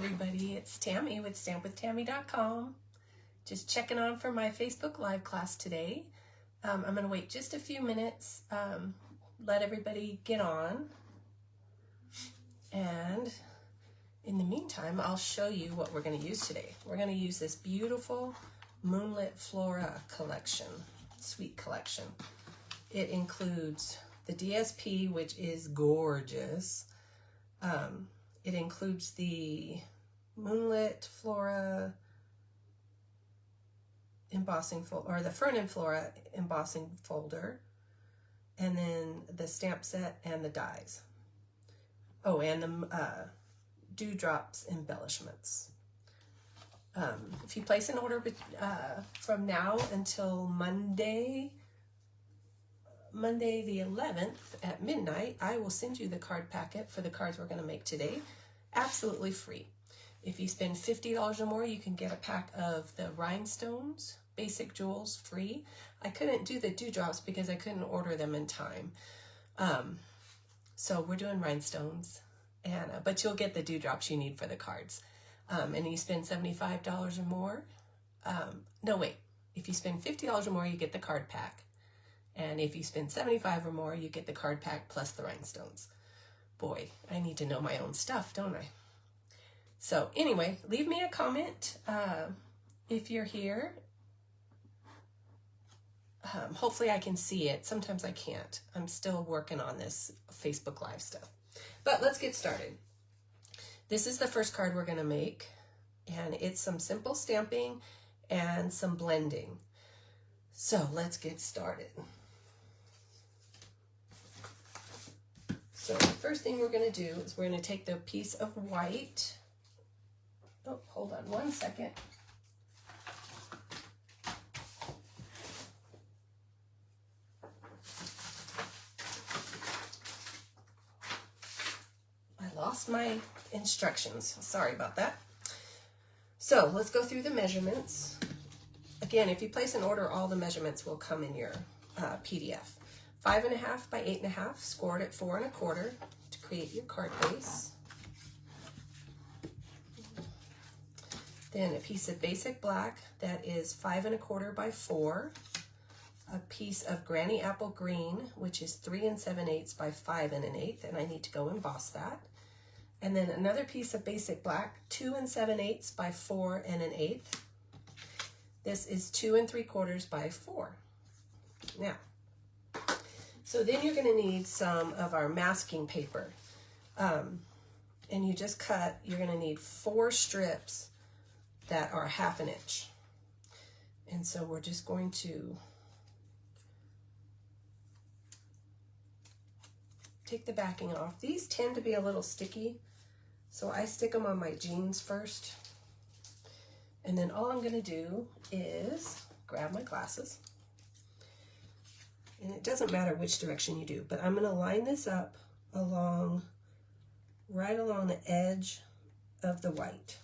everybody, it's Tammy with stampwithtammy.com. Just checking on for my Facebook Live class today. I'm going to wait just a few minutes, let everybody get on. And in the meantime, I'll show you what we're going to use today. We're going to use this beautiful Moonlit Flora Collection, Suite Collection. It includes the DSP, which is gorgeous. It includes the Moonlit Flora embossing folder, or the Fernan Flora embossing folder, and then the stamp set and the dies. Oh, and the dewdrops embellishments. If you place an order from now until Monday the 11th at midnight, I will send you the card packet for the cards we're going to make today, absolutely free. If you spend $50 or more, you can get a pack of the Rhinestone Basic Jewels free. I couldn't do the dewdrops because I couldn't order them in time. So we're doing rhinestones, and but you'll get the dewdrops you need for the cards. And you spend $75 or more. No, wait. If you spend $50 or more, you get the card pack. And if you spend $75 or more, you get the card pack plus the rhinestones. Boy, I need to know my own stuff, don't I? So anyway, leave me a comment if you're here. Hopefully I can see it. Sometimes I can't. I'm still working on this Facebook Live stuff. But let's get started. This is the first card we're going to make, and it's some simple stamping and some blending. So let's get started. So the first thing we're going to do is we're going to take the piece of white. Oh, hold on one second. I lost my instructions. Sorry about that. So let's go through the measurements. Again, if you place an order, all the measurements will come in your PDF. 5.5 by 8.5, scored at 4 1/4 to create your card base. Then a piece of basic black that is 5 1/4 by 4. A piece of Granny Apple Green, which is 3 7/8 by 5 1/8, and I need to go emboss that. And then another piece of basic black, 2 7/8 by 4 1/8. This is 2 3/4 by 4. Now, so then you're going to need some of our masking paper. And you just cut, you're going to need 4 strips that are 1/2 inch. And so we're just going to take the backing off. These tend to be a little sticky, so I stick them on my jeans first. And then all I'm going to do is grab my glasses. And it doesn't matter which direction you do, but I'm going to line this up right along the edge of the white.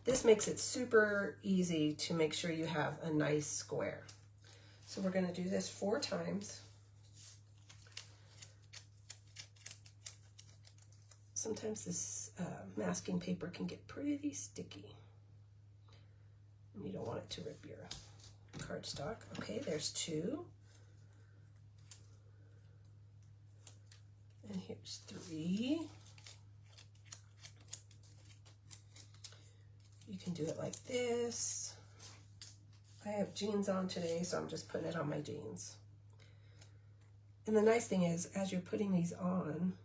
This makes it super easy to make sure you have a nice square. So we're going to do this 4 times. Sometimes this masking paper can get pretty sticky. And you don't want it to rip your cardstock. Okay, there's 2. And here's 3. You can do it like this. I have jeans on today, so I'm just putting it on my jeans. And the nice thing is, as you're putting these on,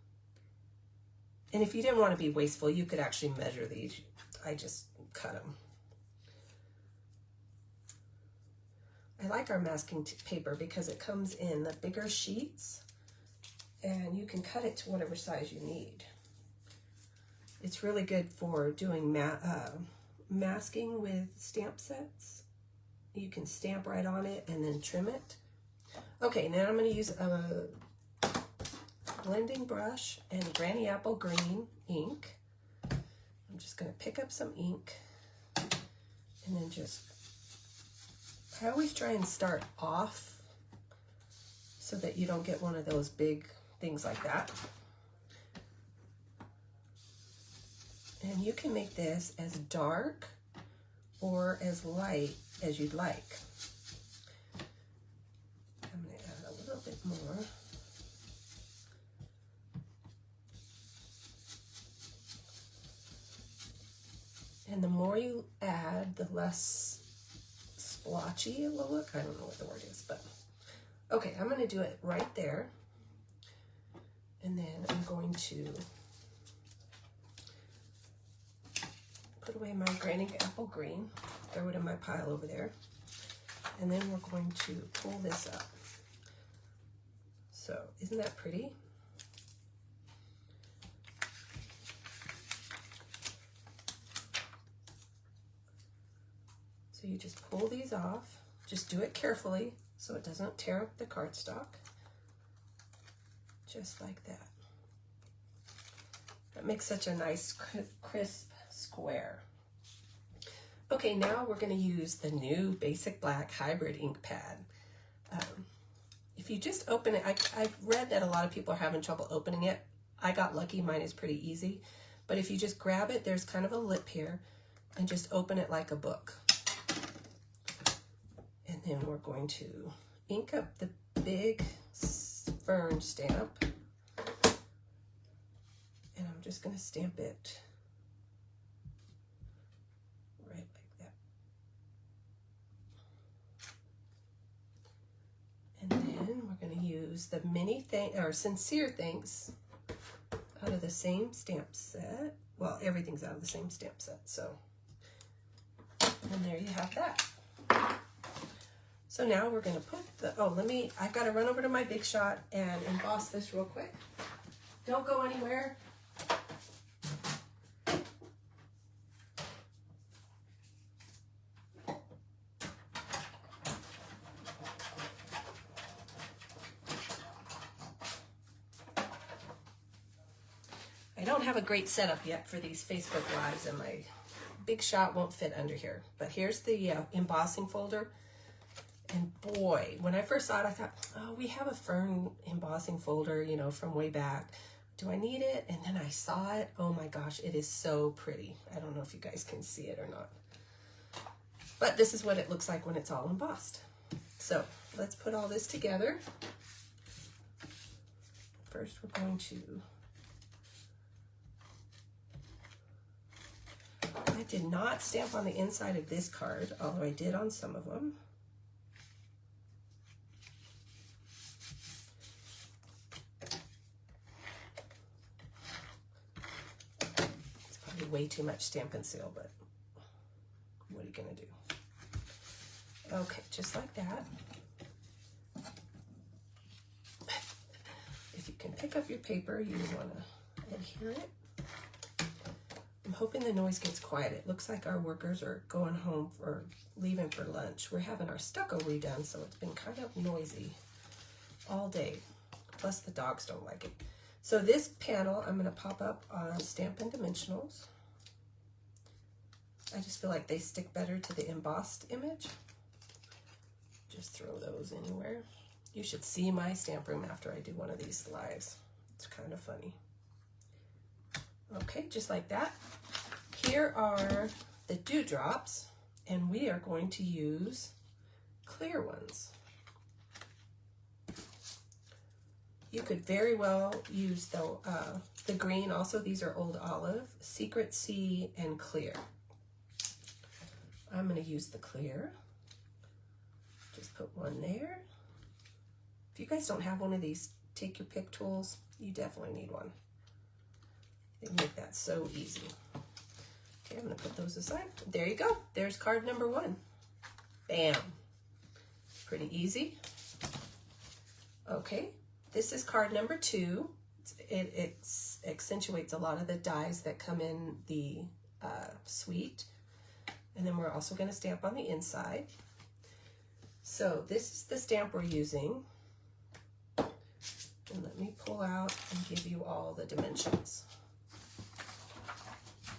and if you didn't want to be wasteful, you could actually measure these. I just cut them. I like our masking paper because it comes in the bigger sheets, and you can cut it to whatever size you need. It's really good for doing masking with stamp sets. You can stamp right on it and then trim it. Okay, now I'm going to use a blending brush and Granny Apple Green ink. I'm just going to pick up some ink and then I always try and start off so that you don't get one of those big things like that. And you can make this as dark or as light as you'd like. I'm going to add a little bit more. And the more you add, the less splotchy it will look. I don't know what the word is, but okay, I'm going to do it right there. And then I'm going to put away my granny apple green, throw it in my pile over there. And then we're going to pull this up. So, isn't that pretty? So you just pull these off. Just do it carefully so it doesn't tear up the cardstock. Just like that. That makes such a nice crisp square. Okay, now we're going to use the new Basic Black Hybrid ink pad. If you just open it, I've read that a lot of people are having trouble opening it. I got lucky, mine is pretty easy. But if you just grab it, there's kind of a lip here, and just open it like a book. And then we're going to ink up the big fern stamp. And I'm just going to stamp it right like that. And then we're going to use the Sincere Thanks out of the same stamp set. Well, everything's out of the same stamp set, so. And there you have that. So now we're going to put the, I've got to run over to my Big Shot and emboss this real quick. Don't go anywhere. I don't have a great setup yet for these Facebook Lives, and my Big Shot won't fit under here. But here's the embossing folder. And boy, when I first saw it, I thought, oh, we have a fern embossing folder, you know, from way back. Do I need it? And then I saw it. Oh my gosh, it is so pretty. I don't know if you guys can see it or not. But this is what it looks like when it's all embossed. So let's put all this together. First, we're going to... I did not stamp on the inside of this card, although I did on some of them. It's probably way too much Stamp and Seal, but what are you going to do? Okay, just like that. If you can pick up your paper, you want to adhere it. I'm hoping the noise gets quiet. It looks like our workers are going home or leaving for lunch. We're having our stucco redone, so it's been kind of noisy all day. Plus the dogs don't like it. So this panel I'm going to pop up on Stampin' Dimensionals. I just feel like they stick better to the embossed image. Just throw those anywhere. You should see my stamp room after I do one of these lives. It's kind of funny. Okay, just like that. Here are the dewdrops, and we are going to use clear ones. You could very well use the green. Also, these are Old Olive, Secret Sea, and clear. I'm going to use the clear. Just put one there. If you guys don't have one of these take your pick tools, you definitely need one. They make that so easy. Okay, I'm going to put those aside. There you go. There's card number 1. Bam. Pretty easy. Okay, this is card number 2. It accentuates a lot of the dies that come in the suite. And then we're also going to stamp on the inside. So this is the stamp we're using. And let me pull out and give you all the dimensions.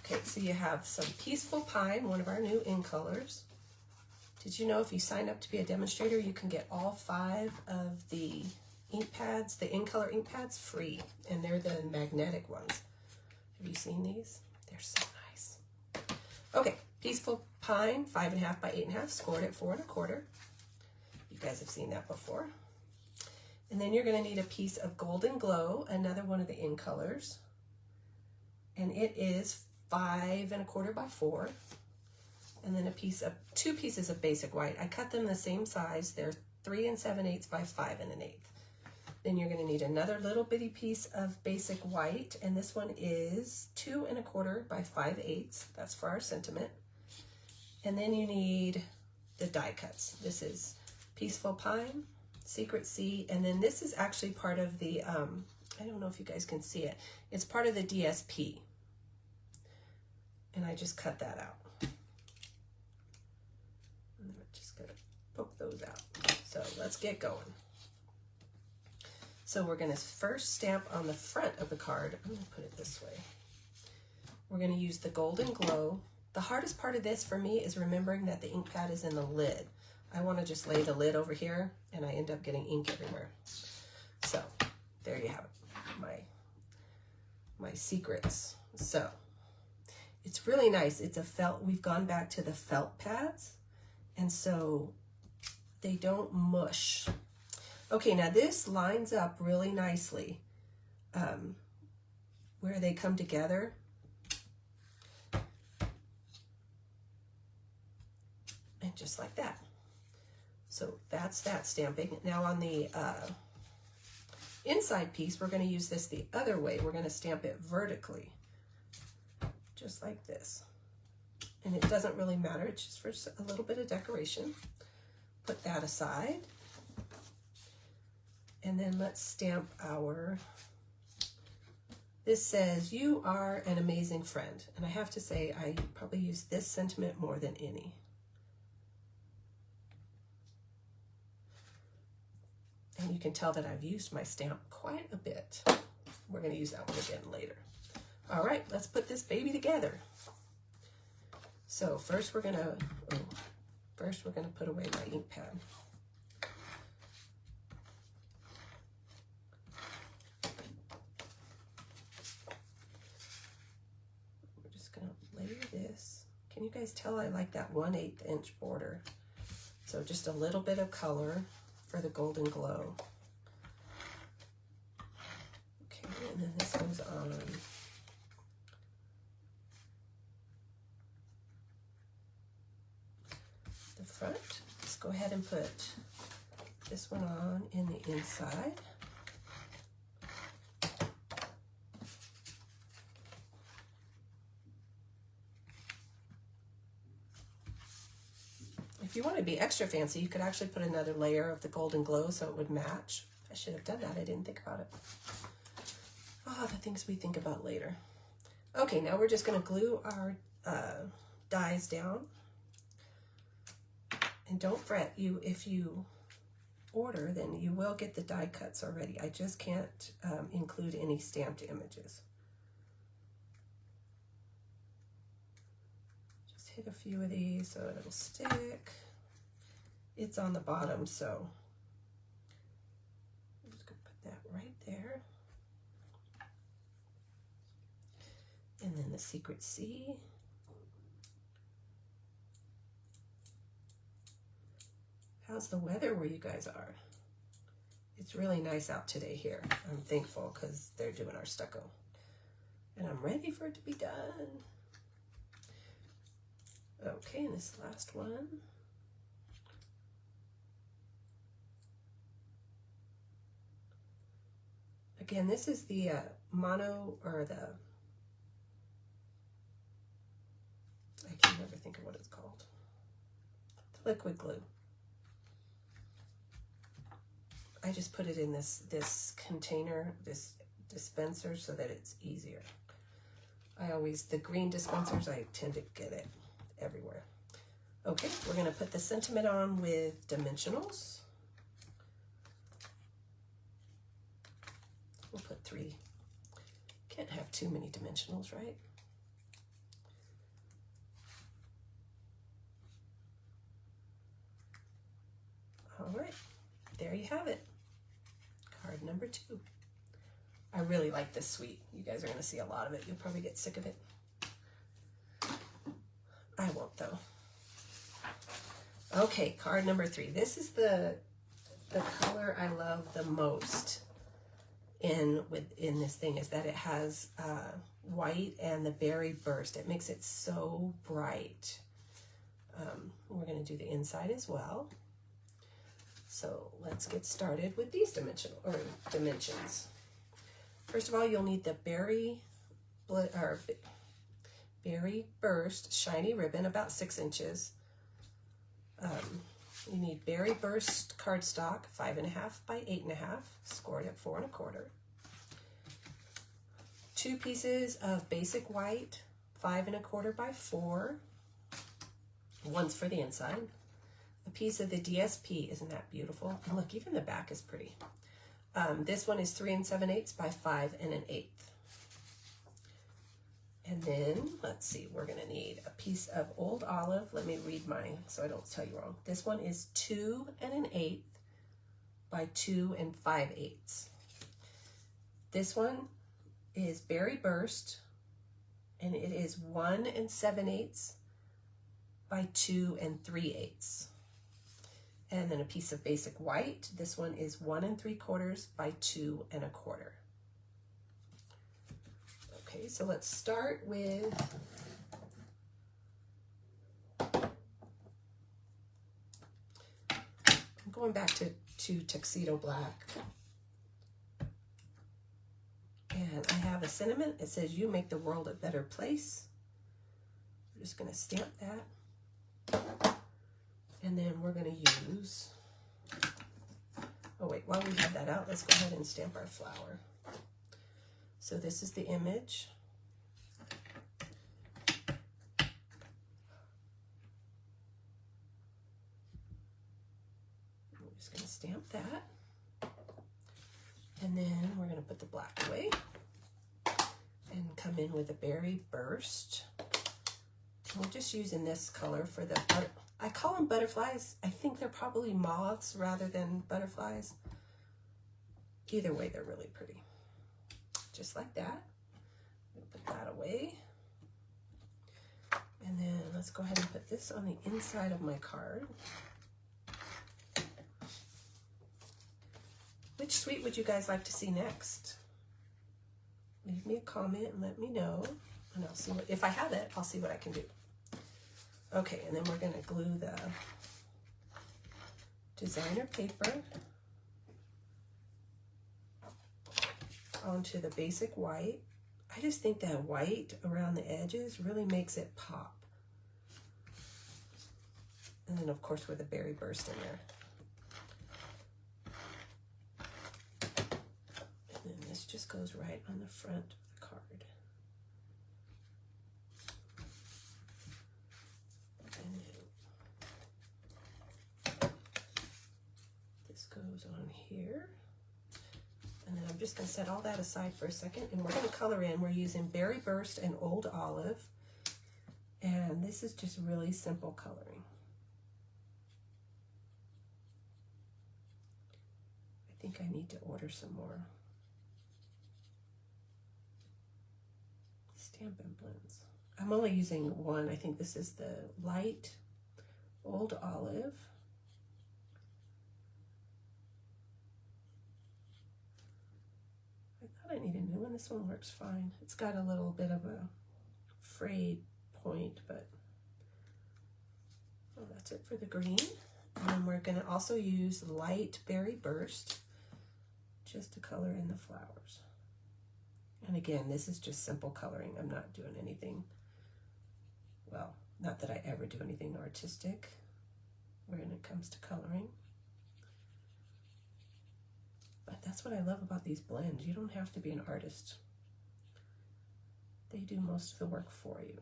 Okay, so you have some Peaceful Pine, one of our new in colors. Did you know if you sign up to be a demonstrator, you can get all 5 of the ink pads, the in color ink pads, free. And they're the magnetic ones. Have you seen these? They're so Okay, Peaceful Pine, 5.5 by 8.5, scored at 4 1/4. You guys have seen that before. And then you're going to need a piece of Golden Glow, another one of the in colors. And it is 5 1/4 by 4. And then two pieces of basic white. I cut them the same size. They're 3 7/8 by 5 1/8. Then you're going to need another little bitty piece of basic white, and this one is 2 1/4 by 5/8. That's for our sentiment. And then you need the die cuts. This is Peaceful Pine, Secret Sea, and then this is actually part of the, I don't know if you guys can see it. It's part of the DSP. And I just cut that out. And I'm just going to poke those out. So let's get going. So we're going to first stamp on the front of the card. I'm going to put it this way. We're going to use the Golden Glow. The hardest part of this for me is remembering that the ink pad is in the lid. I want to just lay the lid over here and I end up getting ink everywhere. So there you have it, my secrets. So it's really nice. It's a felt. We've gone back to the felt pads, and so they don't mush. Okay, now this lines up really nicely where they come together. And just like that. So that's that stamping. Now on the inside piece, we're going to use this the other way. We're going to stamp it vertically, just like this. And it doesn't really matter. It's just for a little bit of decoration. Put that aside. And then let's stamp our, this says, "You are an amazing friend." And I have to say, I probably use this sentiment more than any. And you can tell that I've used my stamp quite a bit. We're going to use that one again later. All right, let's put this baby together. So first we're going to put away my ink pad. We're just going to layer this. Can you guys tell I like that 1/8 inch border? So just a little bit of color for the Golden Glow. Okay, and then this goes on the front. Let's go ahead and put this one on in the inside. If you want to be extra fancy, you could actually put another layer of the Golden Glow so it would match. I should have done that. I didn't think about it. Oh, the things we think about later. Okay, now we're just going to glue our dies down. And don't fret. If you order, then you will get the die cuts already. I just can't include any stamped images. Hit a few of these so it'll stick. It's on the bottom, so I'm just gonna put that right there. And then the Secret Sea. How's the weather where you guys are? It's really nice out today here. I'm thankful because they're doing our stucco. And I'm ready for it to be done. Okay, and this last one. Again, this is the mono, or the, I can never think of what it's called. The liquid glue. I just put it in this container, this dispenser, so that it's easier. The green dispensers, I tend to get it everywhere. Okay, we're going to put the sentiment on with dimensionals. We'll put 3. Can't have too many dimensionals, right? All right, there you have it. Card number 2. I really like this suite. You guys are going to see a lot of it. You'll probably get sick of it. I won't though. Okay, card number 3. This is the color I love the most in this thing, is that it has white and the berry burst. It makes it so bright. We're going to do the inside as well. So let's get started with these dimensions. First of all, you'll need the berry burst shiny ribbon, about 6 inches. You need berry burst cardstock, 5.5 by 8.5, scored at 4 1/4. 2 pieces of basic white, 5 1/4 by 4. One's for the inside. A piece of the DSP, isn't that beautiful? And look, even the back is pretty. This one is 3 7/8 by 5 1/8. And then, let's see, we're going to need a piece of old olive. Let me read mine so I don't tell you wrong. This one is 2 1/8 by 2 5/8. This one is berry burst, and it is 1 7/8 by 2 3/8. And then a piece of basic white. This one is 1 3/4 by 2 1/4. Okay, so let's start with I'm going back to tuxedo black. And I have a sentiment. It says, "You make the world a better place." I'm just going to stamp that. And then we're going to use, oh wait, while we have that out, let's go ahead and stamp our flower. So this is the image. I'm just going to stamp that. And then we're going to put the black away and come in with a berry burst. And we're just using this color for the, I call them butterflies. I think they're probably moths rather than butterflies. Either way, they're really pretty. Just like that. Put that away. And then let's go ahead and put this on the inside of my card. Which suite would you guys like to see next? Leave me a comment and let me know. And I'll see what, if I have it, I'll see what I can do. Okay, and then we're going to glue the designer paper onto the basic white. I just think that white around the edges really makes it pop. And then of course with a berry burst in there. And then this just goes right on the front of the card. And then this goes on here. And then I'm just going to set all that aside for a second, and we're going to color in. We're using Berry Burst and Old Olive, and this is just really simple coloring. I think I need to order some more Stampin' Blends. I'm only using one. I think this is the light Old Olive. I need a new one. This one works fine. It's got a little bit of a frayed point, but oh, that's it for the green. And then we're going to also use light Berry Burst just to color in the flowers. And again, this is just simple coloring. I'm not doing anything, well, not that I ever do anything artistic when it comes to coloring. But that's what I love about these blends. You don't have to be an artist. They do most of the work for you.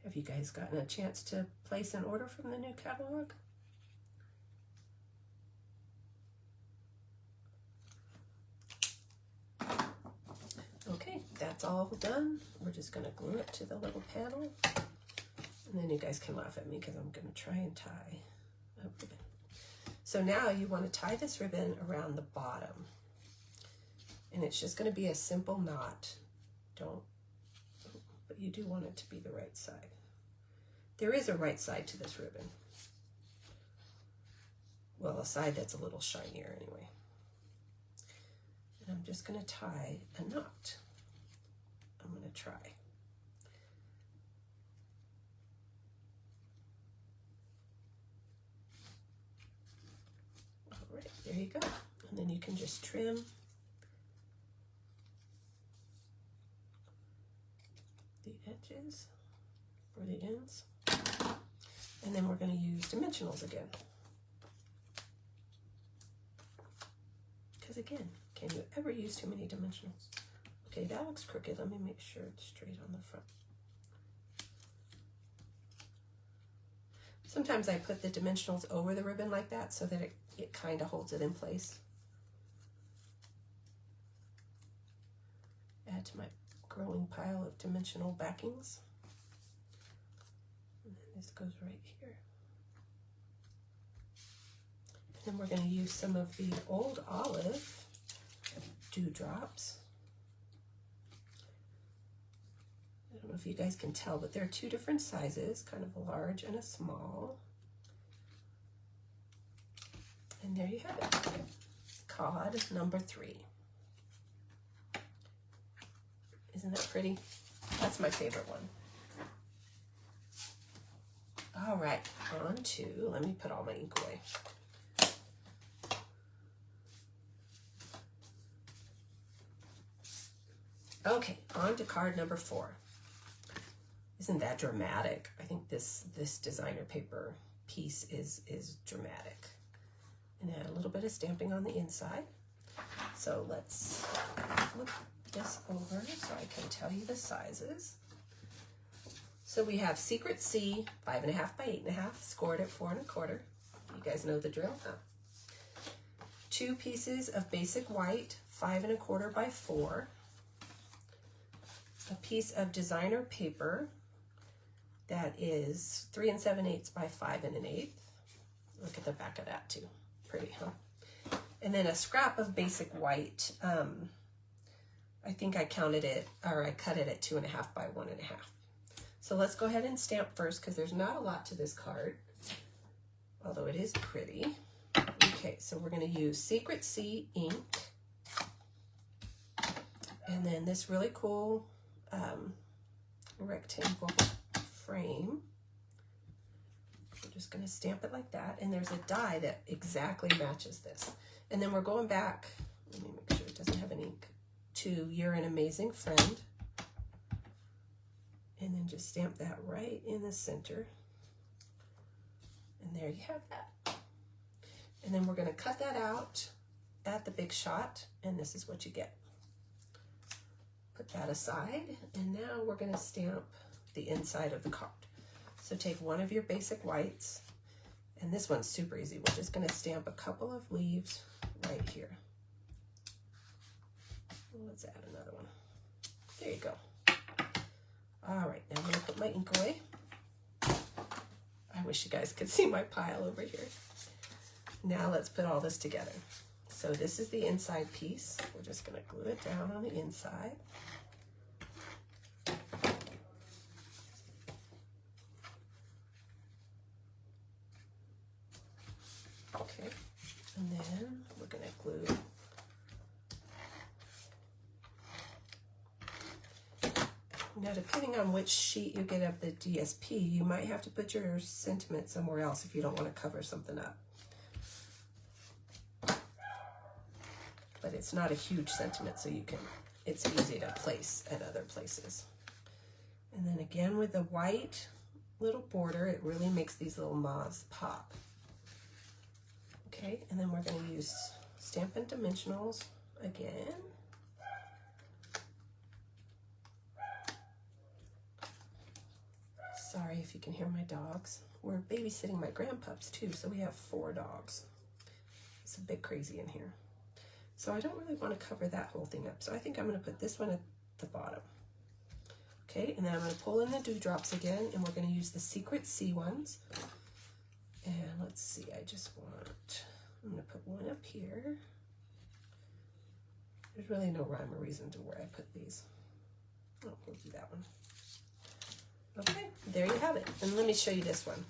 Have you guys gotten a chance to place an order from the new catalog? Okay, that's all done. We're just gonna glue it to the little panel. And then you guys can laugh at me because I'm gonna try and tie a ribbon. So now you wanna tie this ribbon around the bottom. And it's just gonna be a simple knot. But you do want it to be the right side. There is a right side to this ribbon. Well, a side that's a little shinier anyway. And I'm just going to tie a knot. I'm going to try. All right, there you go. And then you can just trim the edges or the ends. And then we're going to use dimensionals again. Because again, can you ever use too many dimensionals? Okay, that looks crooked. Let me make sure it's straight on the front. Sometimes I put the dimensionals over the ribbon like that so that it kind of holds it in place. Add to my growing pile of dimensional backings. And then this goes right here. And then we're going to use some of the Old Olive dewdrops. I don't know if you guys can tell, but there are two different sizes, kind of a large and a small. And there you have it. Cod number 3. Isn't that pretty? That's my favorite one. All right, on to, let me put all my ink away. Okay, on to card number 4. Isn't that dramatic? I think this designer paper piece is dramatic. And add a little bit of stamping on the inside. So let's flip this over so I can tell you the sizes. So we have Secret C, 5.5 by 8.5, scored at 4 1/4. You guys know the drill, huh? 2 pieces of basic white, 5 1/4 by 4. A piece of designer paper that is 3 7/8 by 5 1/8. Look at the back of that too. Pretty, huh? And then a scrap of basic white. I think I counted it, or I cut it at 2.5 by 1.5. So let's go ahead and stamp first because there's not a lot to this card, although it is pretty. Okay, so we're going to use Secret C ink. And then this really cool rectangle frame. We're just going to stamp it like that. And there's a die that exactly matches this. And then we're going back, let me make sure it doesn't have any ink, to You're an Amazing Friend. And then just stamp that right in the center. And there you have that. And then we're going to cut that out at the Big Shot, and this is what you get. Put that aside, and now we're going to stamp the inside of the card. So take one of your basic whites, and this one's super easy. We're just going to stamp a couple of leaves right here. Let's add another one. There you go. All right, now I'm going to put my ink away. I wish you guys could see my pile over here. Now let's put all this together. So this is the inside piece. We're just going to glue it down on the inside. Okay, and then we're going to glue now, depending on which sheet you get of the DSP, you might have to put your sentiment somewhere else if you don't want to cover something up. But it's not a huge sentiment, so it's easy to place at other places. And then again with the white little border, it really makes these little moths pop. Okay, and then we're going to use Stampin' Dimensionals again. Sorry if you can hear my dogs. We're babysitting my grandpups too, so we have 4 dogs. It's a bit crazy in here. So I don't really want to cover that whole thing up. So I think I'm going to put this one the bottom. Okay, and then I'm going to pull in the dewdrops again, and we're going to use the Secret C ones. And let's see, I'm going to put one up here. There's really no rhyme or reason to where I put these. Oh, we'll do that one. Okay, there you have it. And let me show you this one.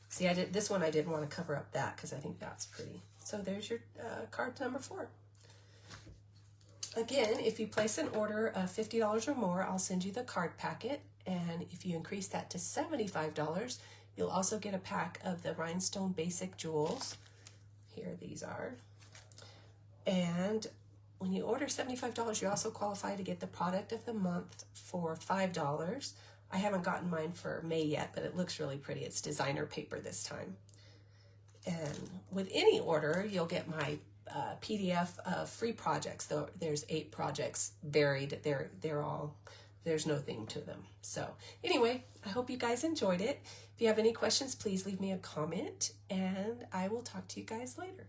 See, this one I didn't want to cover up that because I think that's pretty. So there's your card number 4. Again, if you place an order of $50 or more, I'll send you the card packet. And if you increase that to $75, you'll also get a pack of the Rhinestone Basic Jewels. Here these are. And when you order $75, you also qualify to get the product of the month for $5. I haven't gotten mine for May yet, but it looks really pretty. It's designer paper this time. And with any order, you'll get my PDF of free projects. Though there's 8 projects buried. There's no theme to them. So anyway, I hope you guys enjoyed it. If you have any questions, please leave me a comment, and I will talk to you guys later.